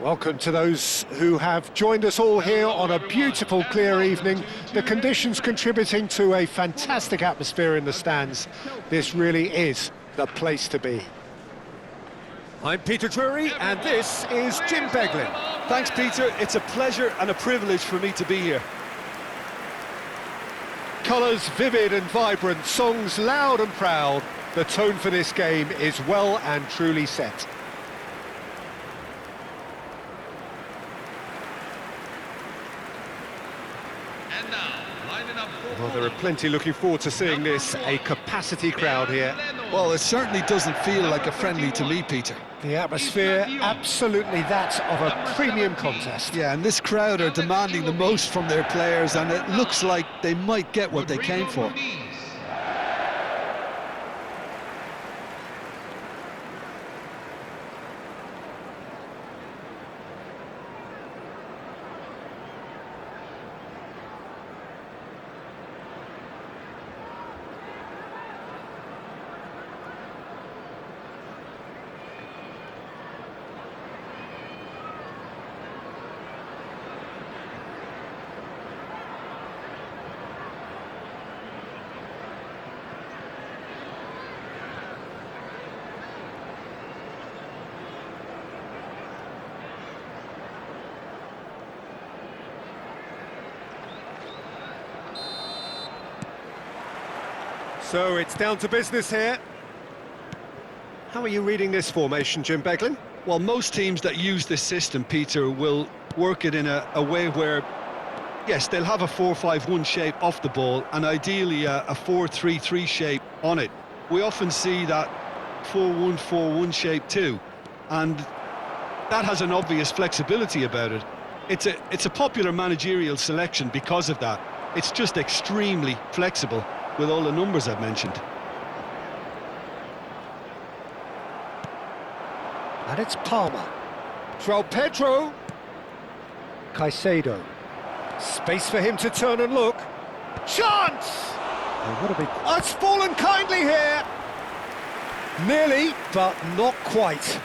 Welcome to those who have joined us all here on a beautiful, clear evening. The conditions contributing to a fantastic atmosphere in the stands. This really is the place to be. I'm Peter Drury, and this is Jim Beglin. Thanks, Peter. It's a pleasure and a privilege for me to be here. Colours vivid and vibrant, songs loud and proud. The tone for this game is well and truly set. Well, there are plenty looking forward to seeing this, a capacity crowd here. Well, it certainly doesn't feel like a friendly to me, Peter. The atmosphere, absolutely that of a premium contest. Yeah, and this crowd are demanding the most from their players, and it looks like they might get what they came for. So it's down to business here. How are you reading this formation, Jim Beglin? Well, most teams that use this system, Peter, will work it in a way where, yes, they'll have a 4-5-1 shape off the ball and ideally a 4-3-3 shape on it. We often see that 4-1-4-1 shape too, and that has an obvious flexibility about it. It's a popular managerial selection because of that. It's just extremely flexible with all the numbers I've mentioned. And it's Palmer. João Pedro. Caicedo. Space for him to turn and look. Chance! Oh, what a big... Oh, it's fallen kindly here! Nearly, but not quite.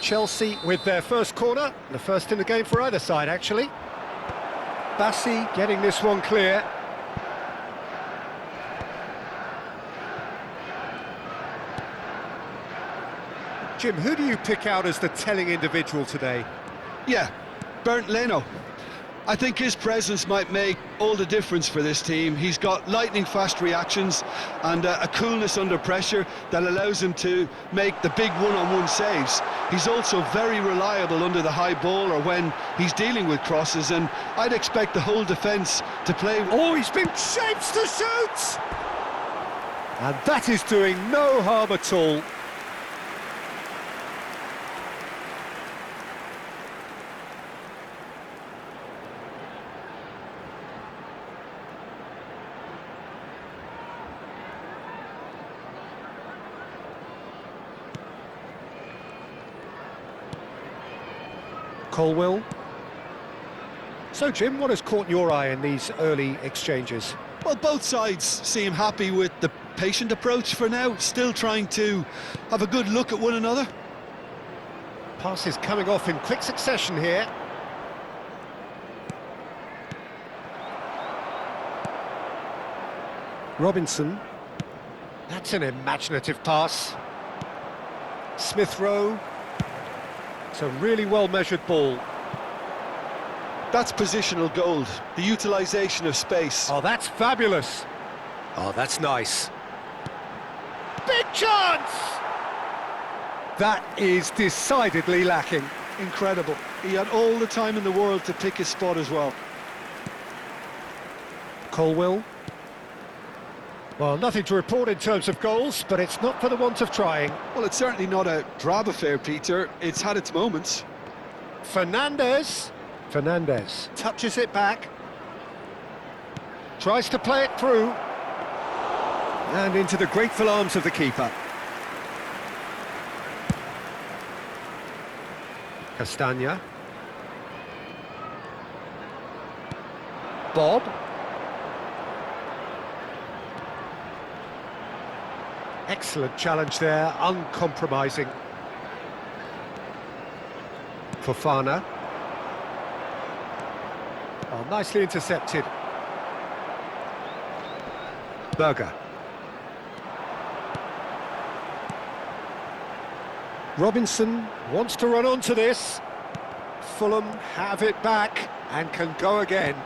Chelsea with their first corner, the first in the game for either side, actually. Bassi getting this one clear. Jim, who do you pick out as the telling individual today? Yeah, Bernd Leno. I think his presence might make all the difference for this team. He's got lightning-fast reactions and a coolness under pressure that allows him to make the big one-on-one saves. He's also very reliable under the high ball or when he's dealing with crosses, and I'd expect the whole defence to play... Oh, he's been shaped to shoot! And that is doing no harm at all. Colwell. So, Jim, what has caught your eye in these early exchanges? Well, both sides seem happy with the patient approach for now, still trying to have a good look at one another. Passes coming off in quick succession here. Robinson. That's an imaginative pass. Smith Rowe. It's a really well-measured ball. That's positional gold, the utilisation of space. Oh, that's fabulous. Oh, that's nice. Big chance! That is decidedly lacking. Incredible. He had all the time in the world to pick his spot as well. Colwell. Well, nothing to report in terms of goals, but it's not for the want of trying. Well, it's certainly not a drab affair, Peter. It's had its moments. Fernandes touches it back. Tries to play it through. And into the grateful arms of the keeper. Castagna. Bob. Excellent challenge there, uncompromising. Fofana. Oh, nicely intercepted. Berger. Robinson wants to run onto this. Fulham have it back and can go again.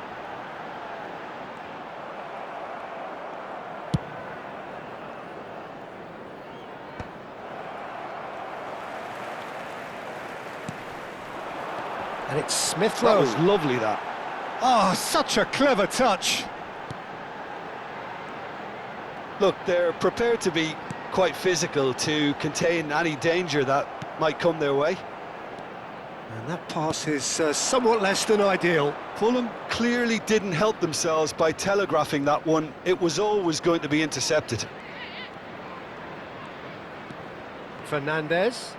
And it's Smith Rowe. That was lovely, that. Oh, such a clever touch. Look, they're prepared to be quite physical to contain any danger that might come their way. And that pass is somewhat less than ideal. Fulham clearly didn't help themselves by telegraphing that one. It was always going to be intercepted. Fernandez.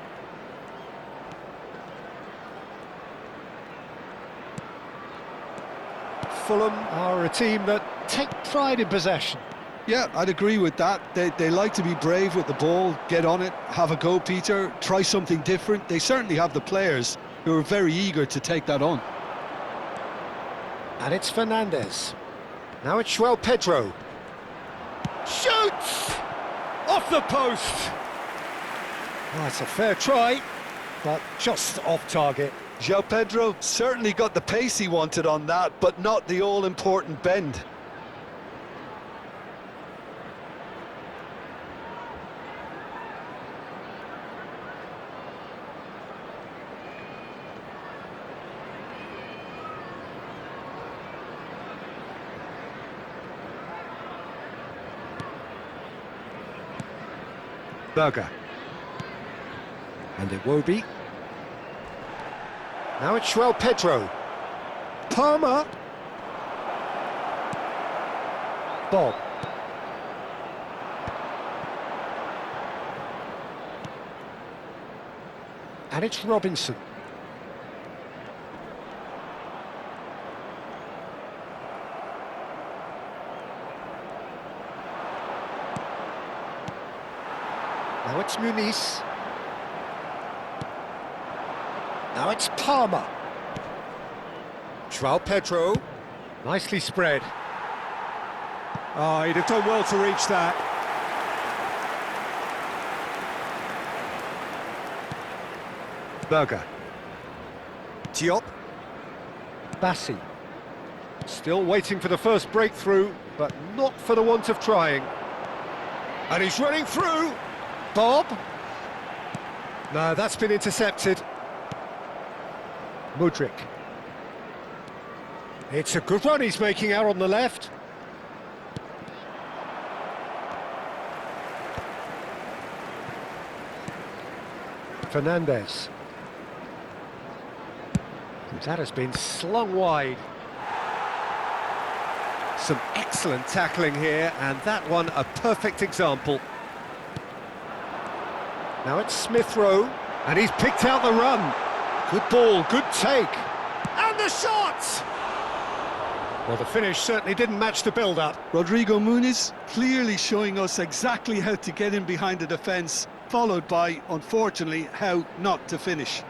Fulham are a team that take pride in possession. Yeah, I'd agree with that. They like to be brave with the ball, get on it, have a go, Peter, try something different. They certainly have the players who are very eager to take that on. And it's Fernandez. Now it's João Pedro. Shoots! Off the post! Oh, it's a fair try, but just off target. João Pedro certainly got the pace he wanted on that, but not the all-important bend. Berger. And Iwobi. Now it's João Pedro. Palmer. Bob. And it's Robinson. Now it's Muniz. Now it's Palmer. João Pedro. Nicely spread. Oh, he'd have done well to reach that. Berger. Diop. Bassi. Still waiting for the first breakthrough, but not for the want of trying. And he's running through. Bob. No, that's been intercepted. Mudryk. It's a good run he's making out on the left. Fernandez. That has been slung wide. Some excellent tackling here, and that one a perfect example. Now it's Smith Rowe, and he's picked out the run. Good ball, good take. And the shot! Well, the finish certainly didn't match the build-up. Rodrigo Muniz clearly showing us exactly how to get in behind the defence, followed by, unfortunately, how not to finish.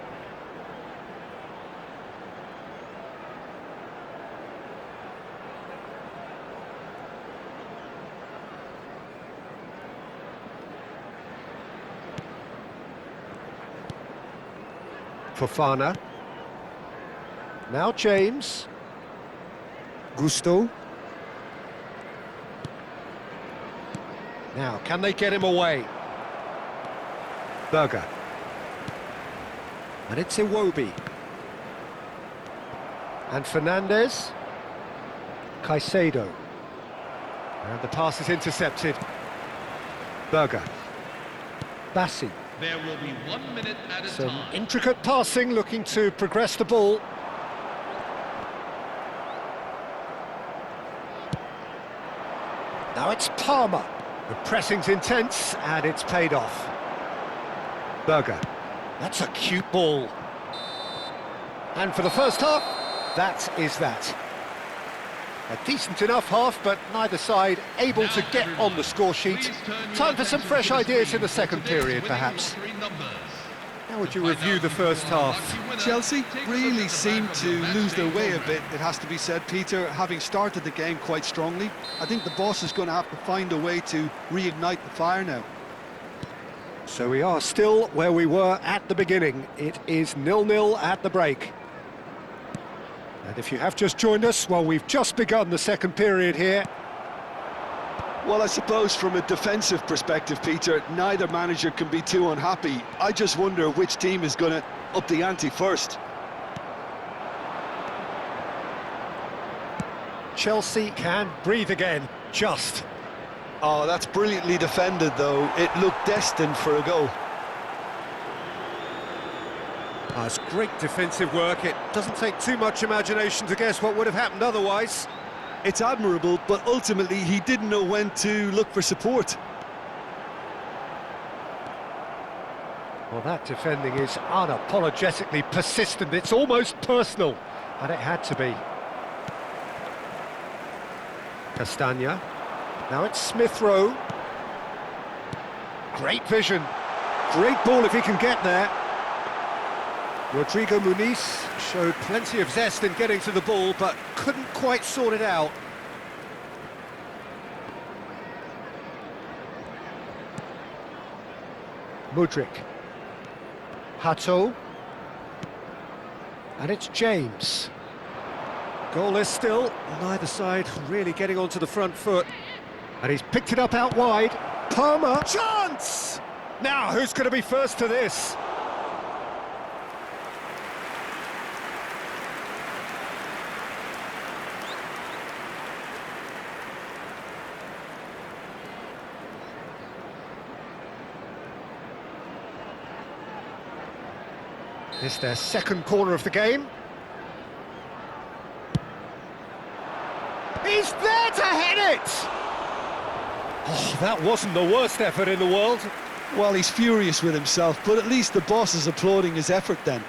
Fofana. Now James. Gusto. Now, can they get him away? Berger. And it's Iwobi. And Fernandez. Caicedo. And the pass is intercepted. Berger. Bassi. There will be 1 minute at a Some time. intricate passing, looking to progress the ball. Now it's Palmer. The pressing's intense, and it's paid off. Berger. That's a cute ball. And for the first half, that is that. A decent enough half, but neither side able to get on the score sheet. Time for some fresh ideas in the second period, perhaps. How would you review the first half? Chelsea really seemed to lose their way a bit, it has to be said, Peter, having started the game quite strongly. I think the boss is going to have to find a way to reignite the fire now. So we are still where we were at the beginning. It is 0-0 at the break. And if you have just joined us, well, we've just begun the second period here. Well, I suppose from a defensive perspective, Peter, neither manager can be too unhappy. I just wonder which team is going to up the ante first. Chelsea can breathe again, just. Oh, that's brilliantly defended, though. It looked destined for a goal. That's great defensive work. It doesn't take too much imagination to guess what would have happened otherwise. It's admirable, but ultimately he didn't know when to look for support. Well, that defending is unapologetically persistent. It's almost personal, and it had to be. Castagna. Now it's Smith Rowe. Great vision. Great ball if he can get there. Rodrigo Muniz showed plenty of zest in getting to the ball, but couldn't quite sort it out. Mudryk. Hato. And it's James. Goalless still, neither side really getting onto the front foot. And he's picked it up out wide. Palmer. Chance! Now, who's going to be first to this? It's their second corner of the game. He's there to head it! Oh, that wasn't the worst effort in the world. Well, he's furious with himself, but at least the boss is applauding his effort then.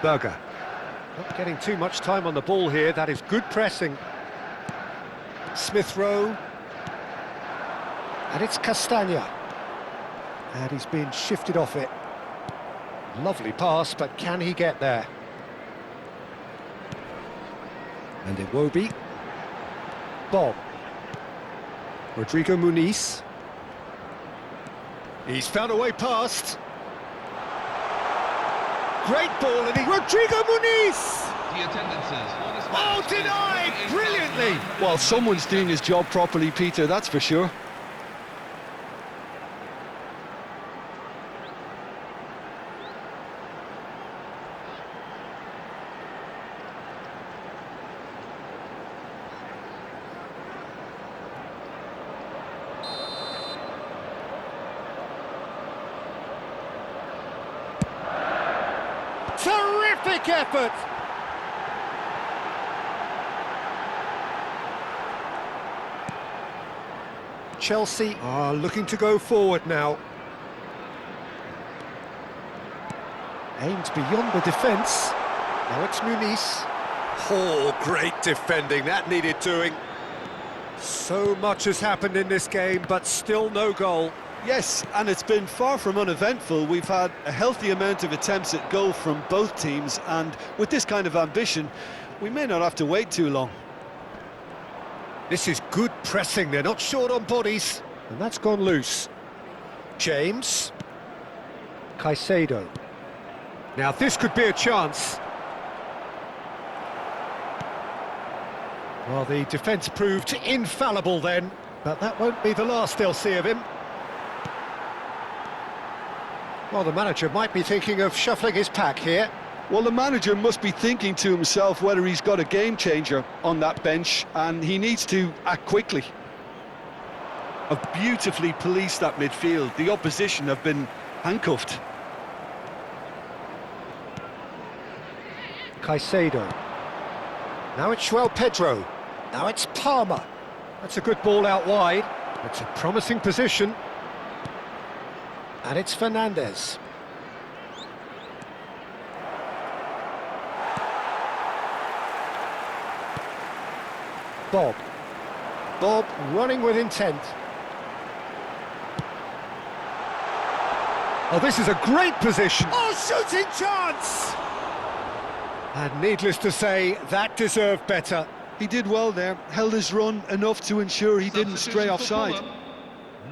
Berger. Not getting too much time on the ball here. That is good pressing. Smith Rowe. And it's Castagna. And he's been shifted off it. Lovely pass, but can he get there? And Iwobi. Bob. Rodrigo Muniz. He's found a way past. Great ball, and Rodrigo Muniz! The attendances. Oh, denied! Brilliantly! Well, someone's doing his job properly, Peter, that's for sure. Terrific effort! Chelsea are looking to go forward now. Aimed beyond the defence. Now it's Muniz. Oh, great defending, that needed doing. So much has happened in this game, but still no goal. Yes, and it's been far from uneventful. We've had a healthy amount of attempts at goal from both teams, and with this kind of ambition, we may not have to wait too long. This is good pressing, they're not short on bodies, and that's gone loose. James. Caicedo. Now this could be a chance. Well, the defence proved infallible then, but that won't be the last they'll see of him. Well, the manager might be thinking of shuffling his pack here. Well, the manager must be thinking to himself whether he's got a game-changer on that bench, and he needs to act quickly. Have beautifully policed that midfield. The opposition have been handcuffed. Caicedo. Now it's João Pedro. Now it's Palmer. That's a good ball out wide. It's a promising position. And it's Fernandez. Bob. Bob running with intent. Oh, this is a great position. Oh, shooting chance! And needless to say, that deserved better. He did well there, held his run enough to ensure he didn't stray offside.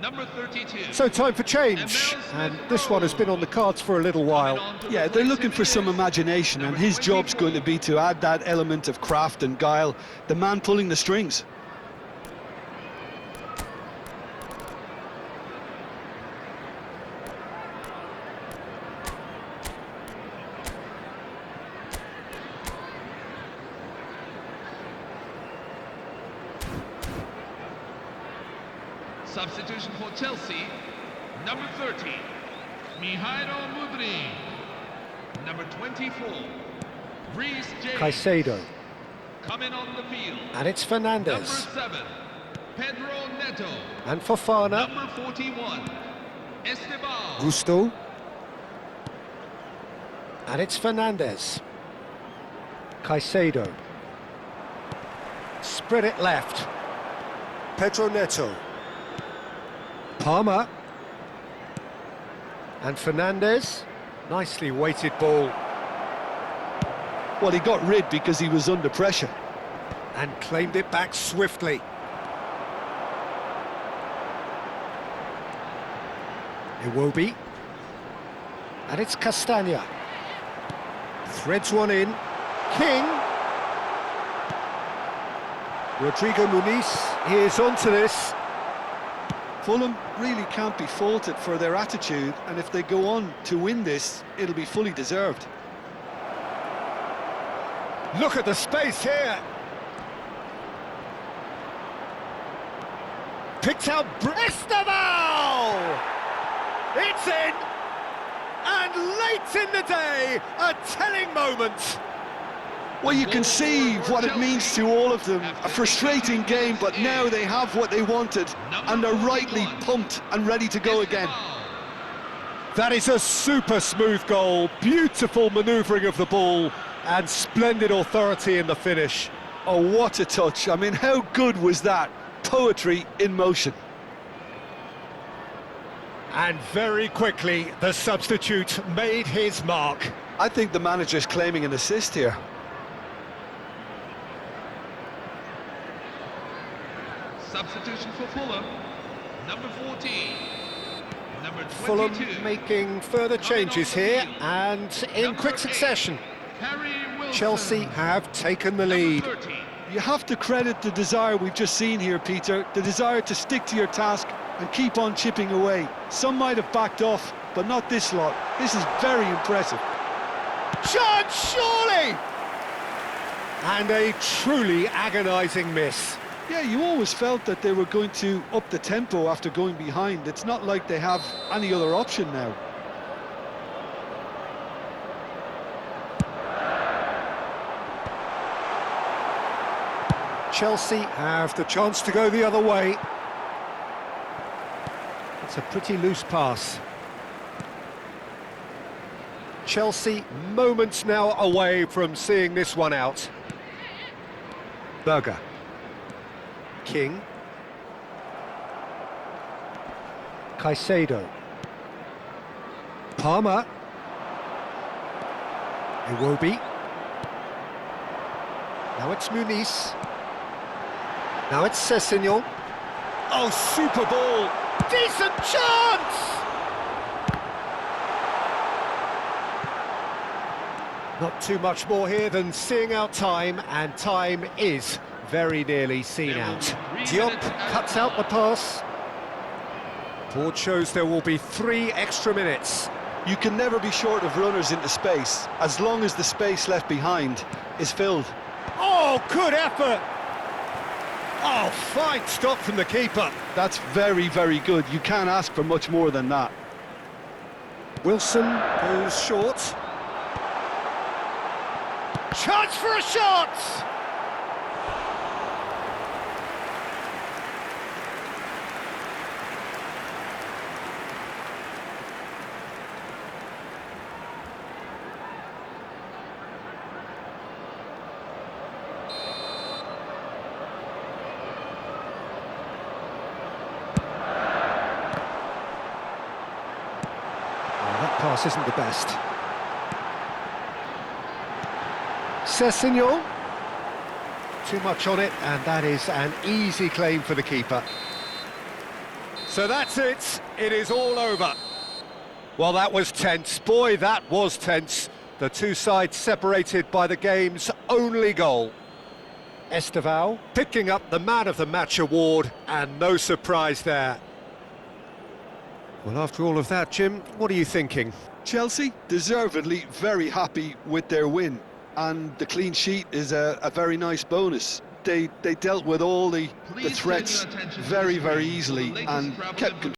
Number 32. So time for change, and this one has been on the cards for a little while. Yeah, they're looking for some imagination, and his job's going to be to add that element of craft and guile, the man pulling the strings. Substitution for Chelsea, number 30, Mihailo Mudryk. Number 24, Reece James. Caicedo. Coming on the field. And it's Number Fernandez. 7, Pedro Neto. And Fofana. Number 41, Esteban. Gusto. And it's Fernandez. Caicedo. Spread it left. Pedro Neto. Palmer. And Fernandez. Nicely weighted ball. Well, he got rid because he was under pressure. And claimed it back swiftly. Iwobi. And it's Castagna. Threads one in. King. Rodrigo Muniz is onto this. Fulham really can't be faulted for their attitude, and if they go on to win this, it'll be fully deserved. Look at the space here. Picked out Esteban! It's in! And late in the day, a telling moment. Well, you can see what it means to all of them. A frustrating game, but now they have what they wanted, and they're rightly pumped and ready to go again. That is a super smooth goal, beautiful manoeuvring of the ball, and splendid authority in the finish. Oh, what a touch. I mean, how good was that? Poetry in motion. And very quickly, the substitute made his mark. I think the manager's claiming an assist here. Substitution for Fulham, number 14, number 22. Fulham making further changes here, and in quick succession. Chelsea have taken the lead. You have to credit the desire we've just seen here, Peter, the desire to stick to your task and keep on chipping away. Some might have backed off, but not this lot. This is very impressive. Chance, surely! And a truly agonising miss. Yeah, you always felt that they were going to up the tempo after going behind. It's not like they have any other option now. Chelsea have the chance to go the other way. It's a pretty loose pass. Chelsea moments now away from seeing this one out. Berger. King. Caicedo. Palmer. Iwobi. Now it's Muniz. Now it's Sessegnon. Oh, super ball! Decent chance! Not too much more here than seeing out time, and time is very nearly seen out. Diop cuts out the pass. Board shows there will be 3 extra minutes. You can never be short of runners into space, as long as the space left behind is filled. Oh, good effort! Oh, fine stop from the keeper. That's very, very good. You can't ask for much more than that. Wilson goes short. Chance for a shot! pass isn't the best. Sessegnon. Too much on it, and that is an easy claim for the keeper. So that's it. It is all over. Well, that was tense. Boy, that was tense. The two sides separated by the game's only goal. Estevao picking up the Man of the Match award, and no surprise there. Well, after all of that, Jim, what are you thinking? Chelsea, deservedly very happy with their win, and the clean sheet is a very nice bonus. They dealt with all the threats very, very easily and kept control.